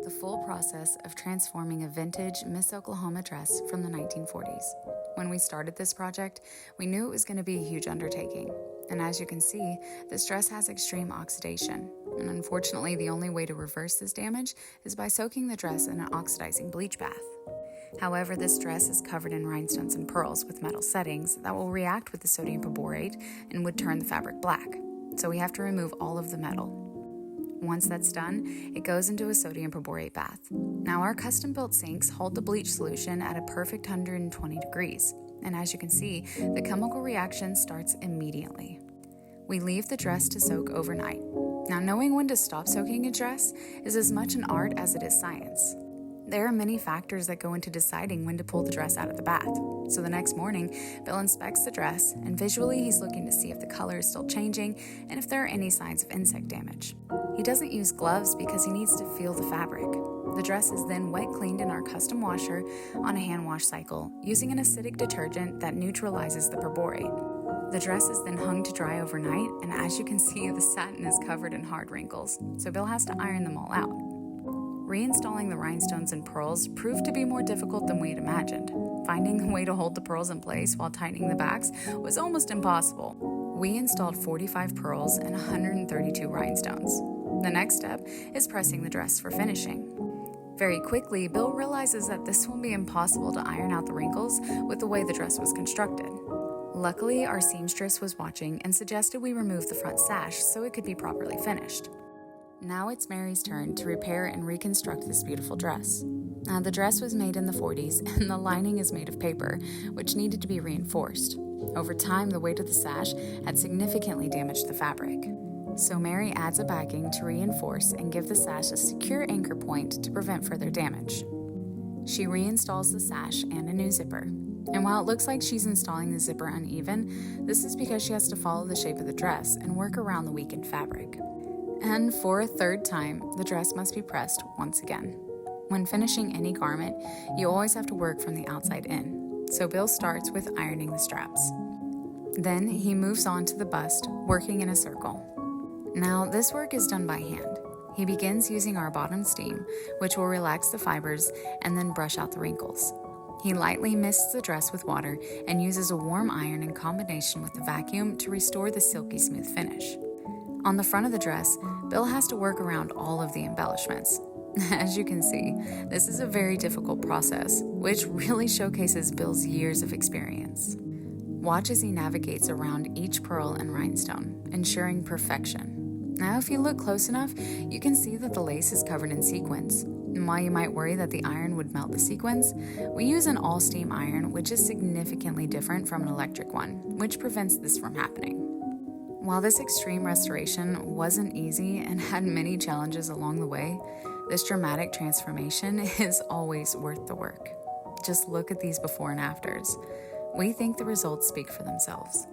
the full process of transforming a vintage Miss Oklahoma dress from the 1940s. When we started this project, we knew it was going to be a huge undertaking. And as you can see, this dress has extreme oxidation. And unfortunately, the only way to reverse this damage is by soaking the dress in an oxidizing bleach bath. However, this dress is covered in rhinestones and pearls with metal settings that will react with the sodium perborate and would turn the fabric black. So we have to remove all of the metal. Once that's done, it goes into a sodium perborate bath. Now, our custom-built sinks hold the bleach solution at a perfect 120 degrees. And as you can see, the chemical reaction starts immediately. We leave the dress to soak overnight. Now, knowing when to stop soaking a dress is as much an art as it is science. There are many factors that go into deciding when to pull the dress out of the bath. So the next morning, Bill inspects the dress, and visually he's looking to see if the color is still changing and if there are any signs of insect damage. He doesn't use gloves because he needs to feel the fabric. The dress is then wet cleaned in our custom washer on a hand wash cycle using an acidic detergent that neutralizes the perborate. The dress is then hung to dry overnight, and as you can see, the satin is covered in hard wrinkles, so Bill has to iron them all out. Reinstalling the rhinestones and pearls proved to be more difficult than we had imagined. Finding a way to hold the pearls in place while tightening the backs was almost impossible. We installed 45 pearls and 132 rhinestones. The next step is pressing the dress for finishing. Very quickly, Bill realizes that this will be impossible to iron out the wrinkles with the way the dress was constructed. Luckily, our seamstress was watching and suggested we remove the front sash so it could be properly finished. Now it's Mary's turn to repair and reconstruct this beautiful dress. Now, the dress was made in the 40s, and the lining is made of paper, which needed to be reinforced. Over time, the weight of the sash had significantly damaged the fabric. So Mary adds a backing to reinforce and give the sash a secure anchor point to prevent further damage. She reinstalls the sash and a new zipper. And while it looks like she's installing the zipper uneven, this is because she has to follow the shape of the dress and work around the weakened fabric. And for a third time, the dress must be pressed once again. When finishing any garment, you always have to work from the outside in. So Bill starts with ironing the straps. Then he moves on to the bust, working in a circle. Now, this work is done by hand. He begins using our bottom steam, which will relax the fibers and then brush out the wrinkles. He lightly mists the dress with water and uses a warm iron in combination with the vacuum to restore the silky smooth finish. On the front of the dress, Bill has to work around all of the embellishments. As you can see, this is a very difficult process, which really showcases Bill's years of experience. Watch as he navigates around each pearl and rhinestone, ensuring perfection. Now, if you look close enough, you can see that the lace is covered in sequins. And while you might worry that the iron would melt the sequins, we use an all-steam iron, which is significantly different from an electric one, which prevents this from happening. While this extreme restoration wasn't easy and had many challenges along the way, this dramatic transformation is always worth the work. Just look at these before and afters. We think the results speak for themselves.